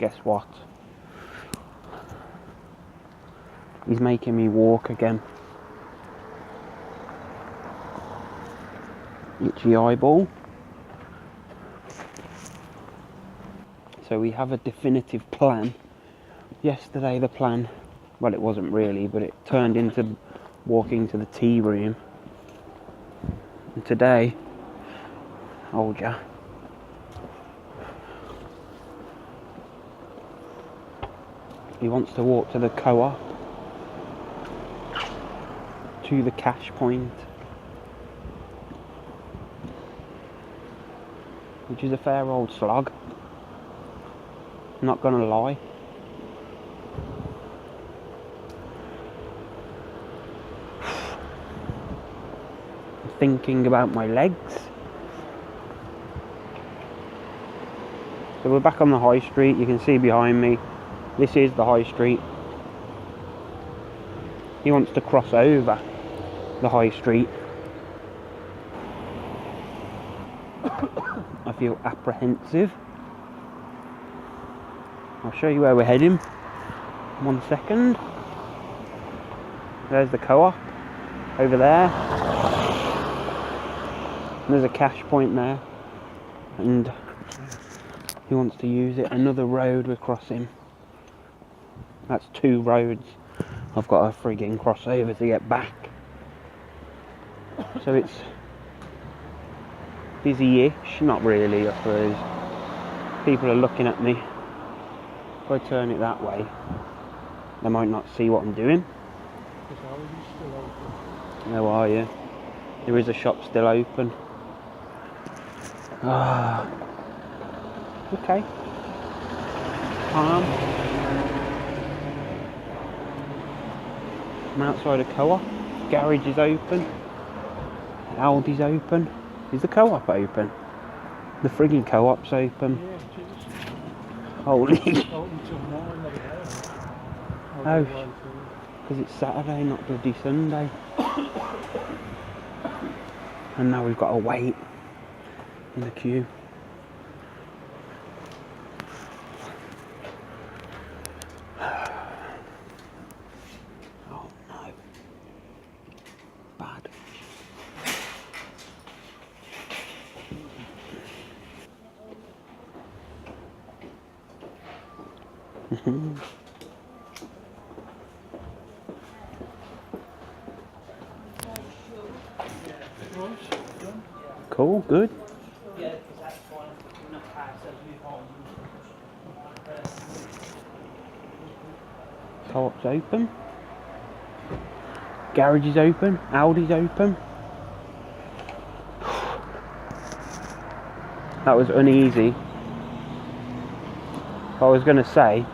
guess what? He's making me walk again. Itchy eyeball. So we have a definitive plan. Yesterday the plan, well, it wasn't really, but it turned into walking to the tea room. And today, hold ya, he wants to walk to the co-op, to the cash point, which is a fair old slog, not gonna lie. Thinking about my legs. So we're back on the high street. You can see behind me, this is the high street. He wants to cross over the high street. I feel apprehensive. I'll show you where we're heading. 1 second. There's the co-op over there. And there's a cash point there. And he wants to use it. Another road we're crossing. That's 2 roads I've got to frigging cross over to get back. So it's busy-ish, not really, I suppose. People are looking at me. If I turn it that way, they might not see what I'm doing. How are you? There is a shop still open. Ah, okay. Calm. I'm outside a co-op. Garage is open. Aldi's open. Is the co-op open? The frigging co-op's open. Yeah, Jesus. Holy. Open till 9, like Oh, because it's Saturday, not bloody Sunday. And now we've got to wait in the queue. Oh no. Bad. Cool, good. Co-op's open. Garage is open. Aldi's open. That was uneasy. I was going to say,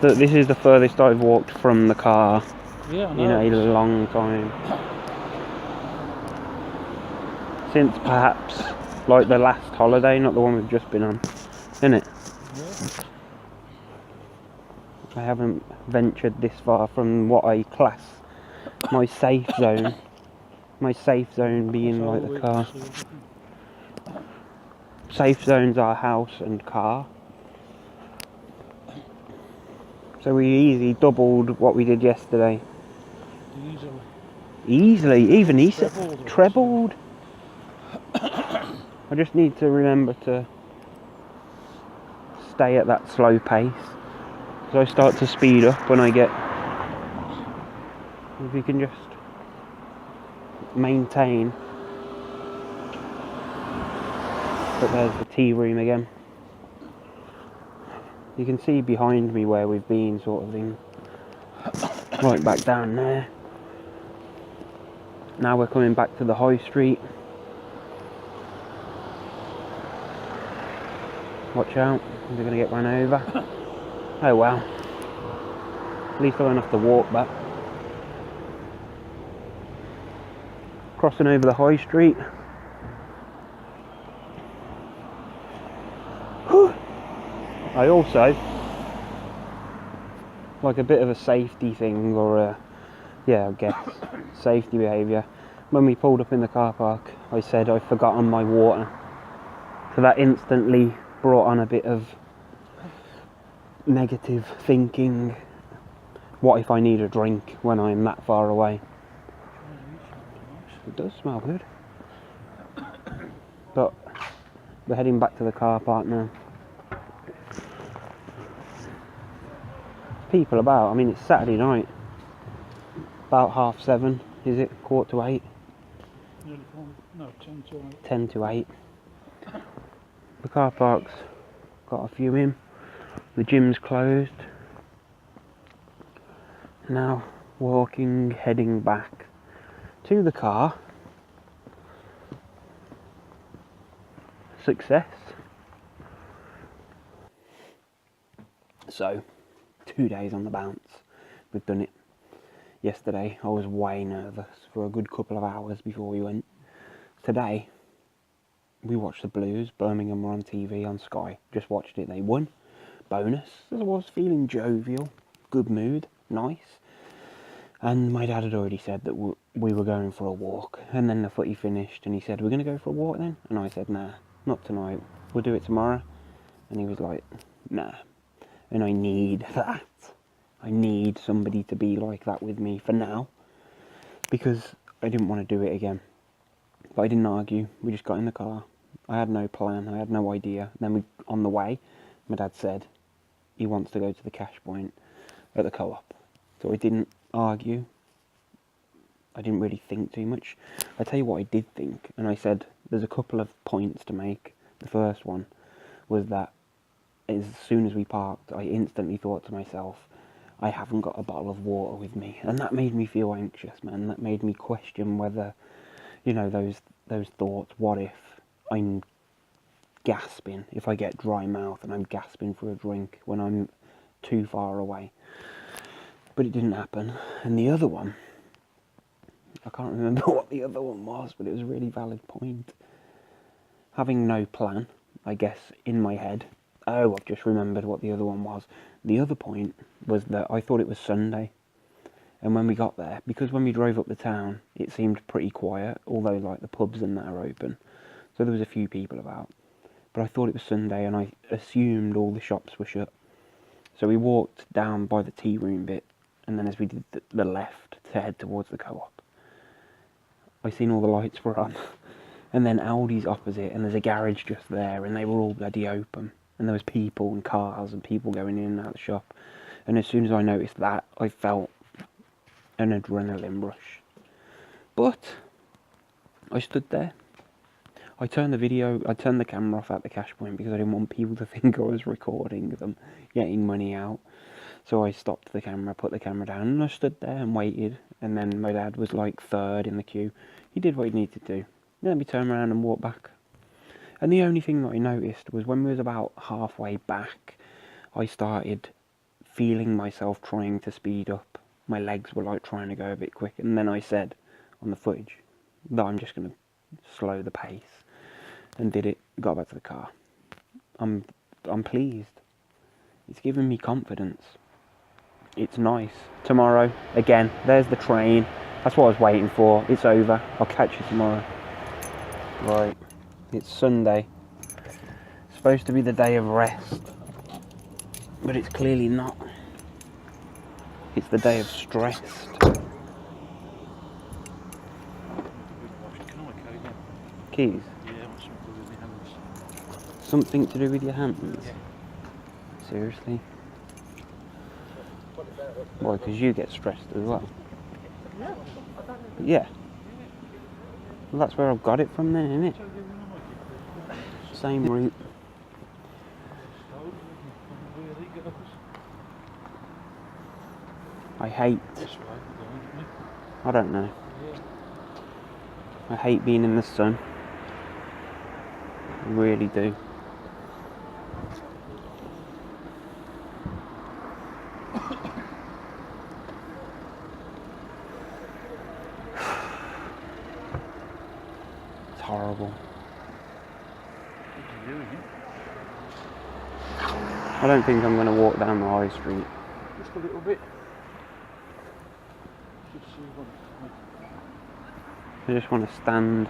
this is the furthest I've walked from the car in a long time. Since perhaps like the last holiday, not the one we've just been on, isn't it? Yeah. I haven't ventured this far from what I class my safe zone. My safe zone being like the car. Safe zones are house and car. So we easily doubled what we did yesterday. Easily, even he said trebled. I just need to remember to stay at that slow pace. So I start to speed up when I get... If you can just maintain. But there's the tea room again. You can see behind me where we've been, sort of thing. Right back down there. Now we're coming back to the high street. Watch out, we're going to get run over. Oh well. At least I won't have to walk back. Crossing over the high street. I also, like a bit of a safety thing, or a, I guess, safety behaviour. When we pulled up in the car park, I said I'd forgotten my water. So that instantly brought on a bit of negative thinking. What if I need a drink when I'm that far away? It does smell good. But we're heading back to the car park now. People about. I mean, it's Saturday night. About 7:30, is it? 7:45? No, 10 to 8. 10 to 8. The car park's got a few in. The gym's closed. Now walking, heading back to the car. Success. So, 2 days on the bounce. We've done it. Yesterday I was way nervous for a good couple of hours before we went. Today we watched the Blues. Birmingham were on TV on Sky. Just watched it. They won. Bonus. I was feeling jovial, good mood, nice. And my dad had already said that we were going for a walk. And then the footy finished and he said, "We're going to go for a walk then?" And I said, "Nah, not tonight. We'll do it tomorrow." And he was like, "Nah." And I need that. I need somebody to be like that with me for now. Because I didn't want to do it again. But I didn't argue. We just got in the car. I had no plan. I had no idea. Then on the way, my dad said he wants to go to the cash point at the co-op. So I didn't argue. I didn't really think too much. I tell you what I did think, and I said there's a couple of points to make. The first one was that as soon as we parked, I instantly thought to myself, I haven't got a bottle of water with me. And that made me feel anxious, man. That made me question whether, you know, those thoughts, what if I'm gasping, if I get dry mouth and I'm gasping for a drink when I'm too far away. But it didn't happen. And the other one, I can't remember what the other one was, but it was a really valid point. Having no plan, I guess, in my head. Oh, I've just remembered what the other one was. The other point was that I thought it was Sunday. And when we got there, because when we drove up the town, it seemed pretty quiet, although like the pubs and that are open. So there was a few people about. But I thought it was Sunday and I assumed all the shops were shut. So we walked down by the tea room bit, and then as we did the left to head towards the co-op, I seen all the lights were on. And then Aldi's opposite, and there's a garage just there, and they were all bloody open. And there was people and cars and people going in and out of the shop. And as soon as I noticed that, I felt an adrenaline rush. But I stood there. I turned the camera off at the cash point because I didn't want people to think I was recording them getting money out. So I stopped the camera, put the camera down, and I stood there and waited. And then my dad was like third in the queue. He did what he needed to do. Then we turned around and walked back. And the only thing that I noticed was when we was about halfway back, I started feeling myself trying to speed up. My legs were like trying to go a bit quick. And then I said on the footage that I'm just going to slow the pace. And did it, got back to the car. I'm pleased. It's given me confidence. It's nice. Tomorrow, again, there's the train. That's what I was waiting for. It's over. I'll catch you tomorrow. Right. It's Sunday. It's supposed to be the day of rest. But it's clearly not. It's the day of stress. Keys? Something to do with your hands? Seriously? Why, because you get stressed as well? Yeah. Well, that's where I've got it from then, isn't it? Same route. I hate... I don't know. I hate being in the sun. I really do. It's horrible. I don't think I'm going to walk down the high street. Just a little bit. I just want to stand.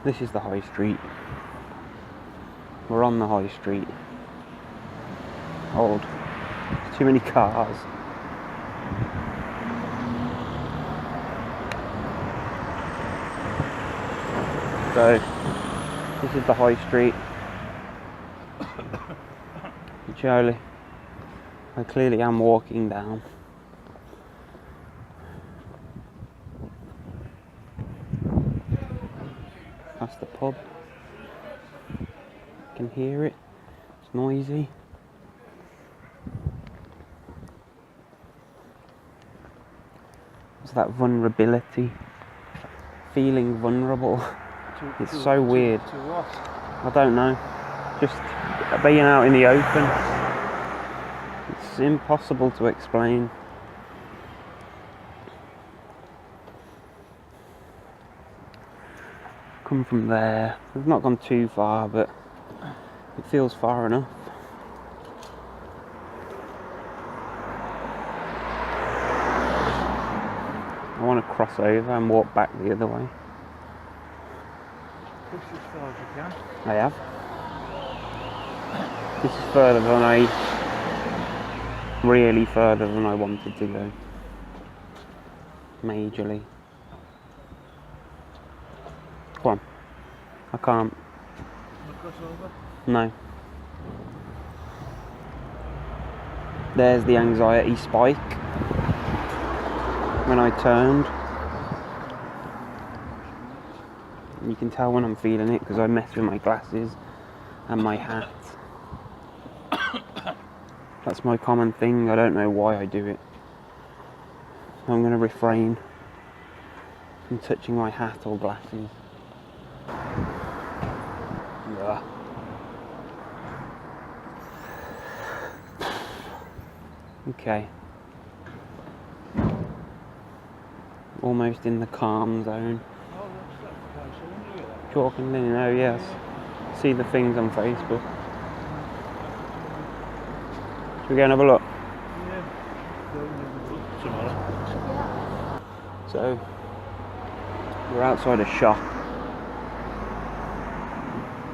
This is the high street. We're on the high street. old. Too many cars. So, this is the high street. Which I clearly am walking down. That's the pub. You can hear it. It's noisy. It's that vulnerability. Feeling vulnerable. It's so weird. To what? I don't know. Just being out in the open. It's impossible to explain. Come from there. We've not gone too far, but it feels far enough. I want to cross over and walk back the other way. Push as far as you can. I have. This is further than really further than I wanted to go. Majorly. Come on. I can't. Cross over. No. There's the anxiety spike. When I turned. You can tell when I'm feeling it because I mess with my glasses and my hat. That's my common thing. I don't know why I do it. I'm going to refrain from touching my hat or glasses. Ugh. Okay. Almost in the calm zone. Oh, that's that place. I wonder where that. Talking, you know, yes. See the things on Facebook. Should we go and have a look? Yeah. Tomorrow. So, we're outside a shop.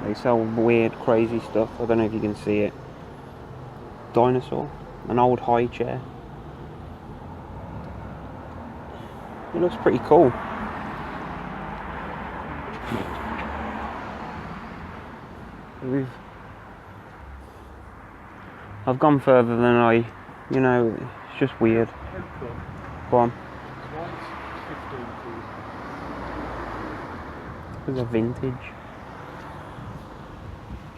They sell weird, crazy stuff. I don't know if you can see it. Dinosaur. An old high chair. It looks pretty cool. I've gone further than it's just weird. How come? Go on. One's 15 quid. There's a vintage.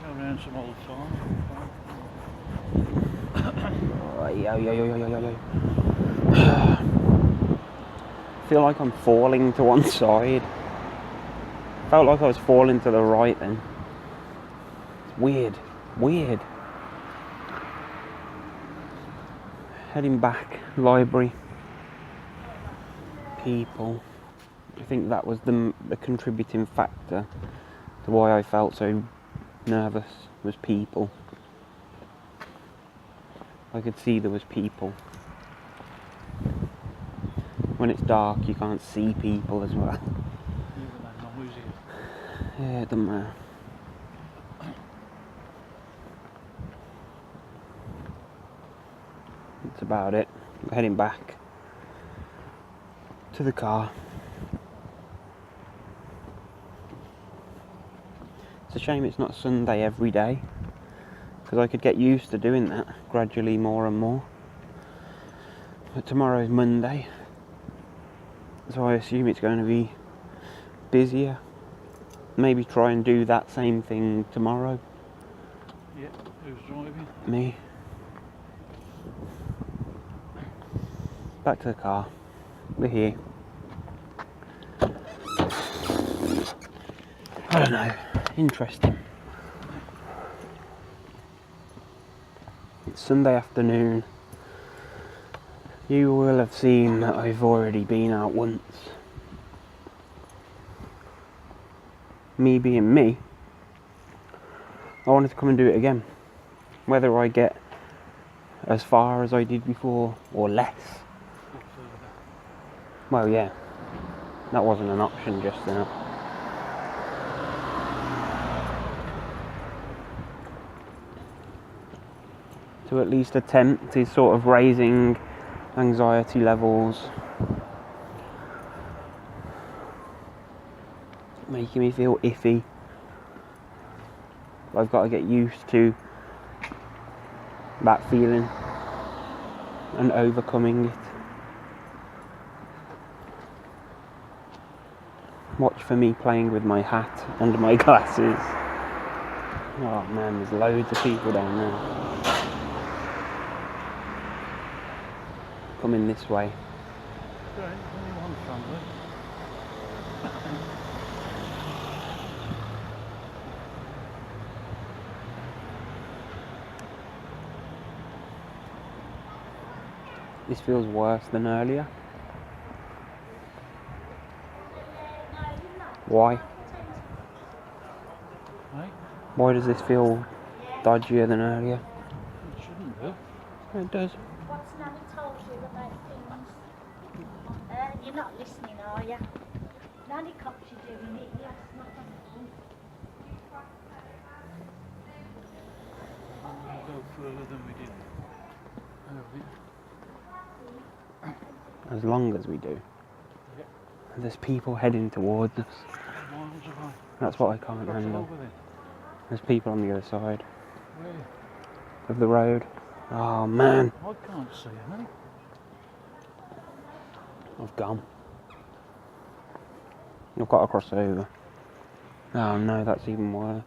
Go around some old farm. Oh, yo. I feel like I'm falling to one side. Felt like I was falling to the right then. It's weird. Heading back, library, people. I think that was the contributing factor to why I felt so nervous, was people. I could see there was people. When it's dark, you can't see people as well. Even that noisy. Yeah, it doesn't matter. That's about it. We're heading back to the car. It's a shame it's not Sunday every day, because I could get used to doing that gradually more and more. But tomorrow's Monday, so I assume it's going to be busier. Maybe try and do that same thing tomorrow. Yeah, who's driving? Me. Back to the car. We're here. I don't know. Interesting. It's Sunday afternoon. You will have seen that I've already been out once. Me being me, I wanted to come and do it again. Whether I get as far as I did before or less. Well, yeah, that wasn't an option just now. to at least attempt is sort of raising anxiety levels, making me feel iffy. I've got to get used to that feeling and overcoming it. Watch for me playing with my hat and my glasses. Oh man, there's loads of people down there. Coming this way. Great, only one family. This feels worse than earlier. Why? Right? Why does this feel dodgier than earlier? It shouldn't do. It does. What's Nanny told you about things? You're not listening, are you? Nanny caught you doing it, yes, not on the We'll go further than we did earlier. As long as we do. Yep. There's people heading towards us. Miles away. That's what I can't Got handle. over there. There's people on the other side Where? of the road. Oh man, I can't see any. I've gone. I've got to cross over. Oh no, that's even worse.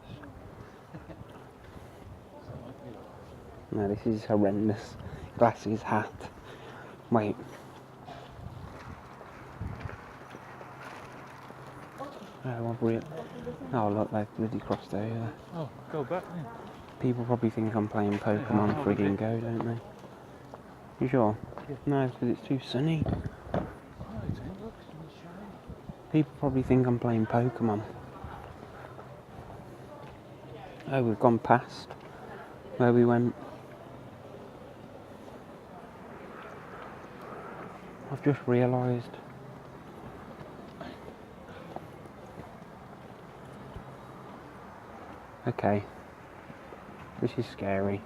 No, this is horrendous. Glasses, hat. Wait. Oh look, they've bloody crossed over. Oh, go back then. People probably think I'm playing Pokemon Yeah, friggin' Go, don't they? You sure? Yeah. No, because it's too sunny. Oh, it ain't. Look, it's in the shade. People probably think I'm playing Pokemon. Oh, we've gone past where we went. I've just realised. Okay. This is scary.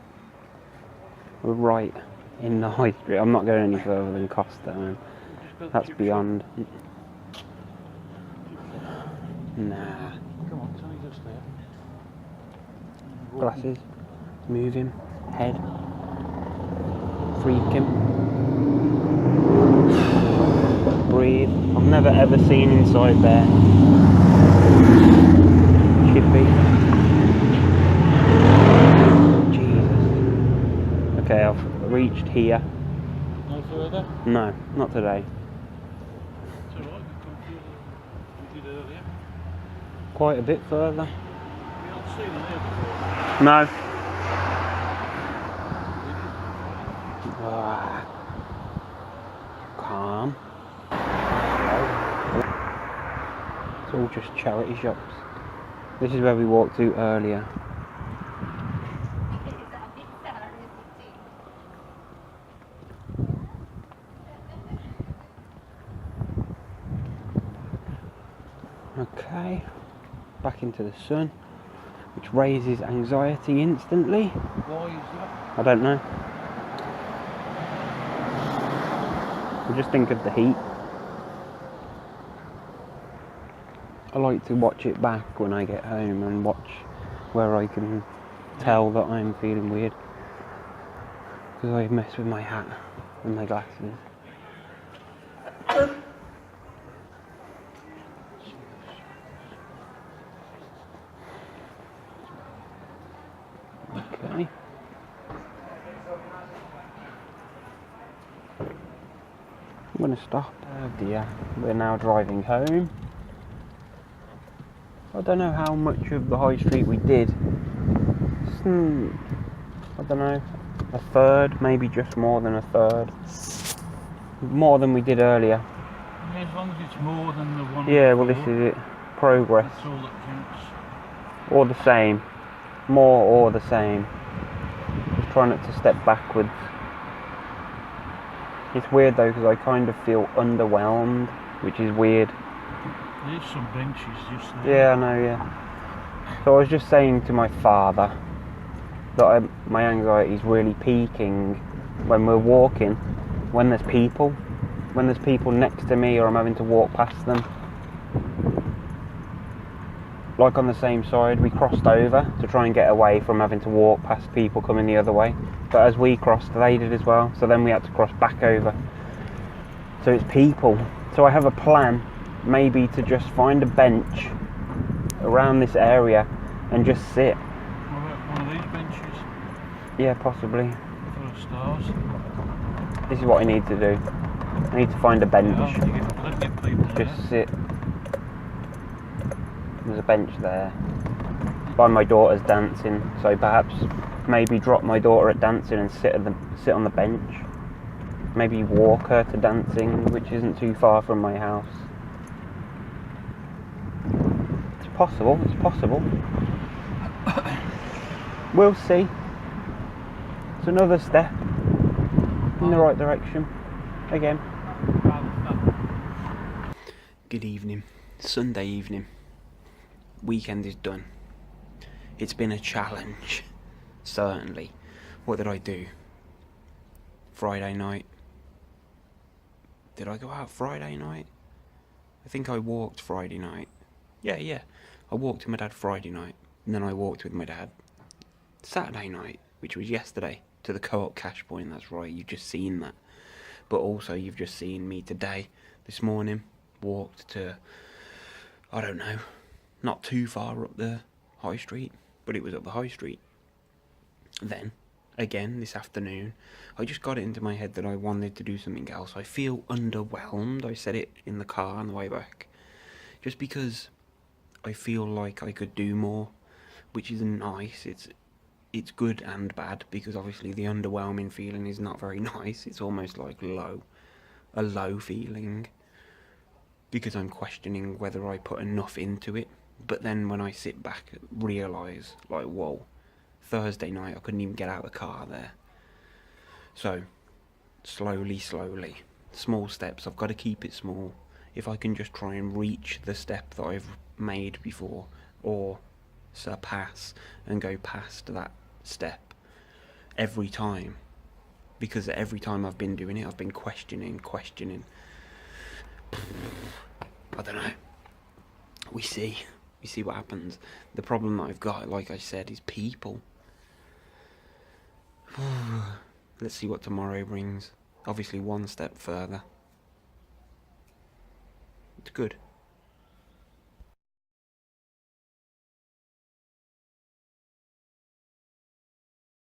We're right in the high street. I'm not going any further than Costa, man. Just go That's chip beyond. shop. Nah. Come on, Tony, just there. Glasses. Move him. Head. Freak him. Breathe. I've never ever seen inside there. Chippy. Jesus. Okay, I've reached here. No further? No, not today. It's alright, we've come further than we did earlier. Quite a bit further. We haven't seen them here before. No. We did. Ah. Calm. It's all just charity shops. This is where we walked to earlier. Okay, back into the sun, which raises anxiety instantly. Why is that? I don't know. I just think of the heat. I like to watch it back when I get home and watch where I can tell that I'm feeling weird. Because I mess with my hat and my glasses. Okay. I'm going to stop. Oh dear, we're now driving home. I don't know how much of the high street we did. I don't know, a third, maybe just more than a third. More than we did earlier. Yeah, as long as it's more than the one. Yeah, well this before, is it. Progress. That's all that counts. Or the same. More or the same. Just try not to step backwards. It's weird though because I kind of feel underwhelmed, which is weird. There's some benches just there. Yeah, I know, yeah. So I was just saying to my father, that my anxiety is really peaking when we're walking, when there's people next to me or I'm having to walk past them. Like on the same side, we crossed over to try and get away from having to walk past people coming the other way. But as we crossed, they did as well. So then we had to cross back over. So it's people. So I have a plan, maybe to just find a bench around this area and just sit. What about one of these benches Yeah, possibly. full of stars? This is what I need to do. I need to find a bench. Yeah, you get plenty of people Just sit. There's a bench there. By my daughter's dancing, so perhaps maybe drop my daughter at dancing and sit on the bench. Maybe walk her to dancing, which isn't too far from my house. It's possible. We'll see. It's another step in the right direction. Again. Good evening. Sunday evening. Weekend is done. It's been a challenge, certainly. What did I do? Friday night. Did I go out Friday night? I think I walked Friday night. Yeah. I walked with my dad Friday night, and then I walked with my dad Saturday night, which was yesterday, to the Co-op cash point. That's right, you've just seen that. But also you've just seen me today, this morning, walked to, I don't know, not too far up the high street, but it was up the high street. Then, again, this afternoon, I just got it into my head that I wanted to do something else. I feel underwhelmed. I said it in the car on the way back. Just because I feel like I could do more, which is nice. It's good and bad, because obviously the underwhelming feeling is not very nice. It's almost like a low feeling, because I'm questioning whether I put enough into it. But then when I sit back, realise, like, whoa, Thursday night I couldn't even get out of the car there. So, slowly, small steps. I've got to keep it small. If I can just try and reach the step that I've made before, or surpass and go past that step every time, because every time I've been doing it, I've been questioning. I don't know. We see what happens. The problem that I've got, like I said, is people. Let's see what tomorrow brings. Obviously one step further. It's good.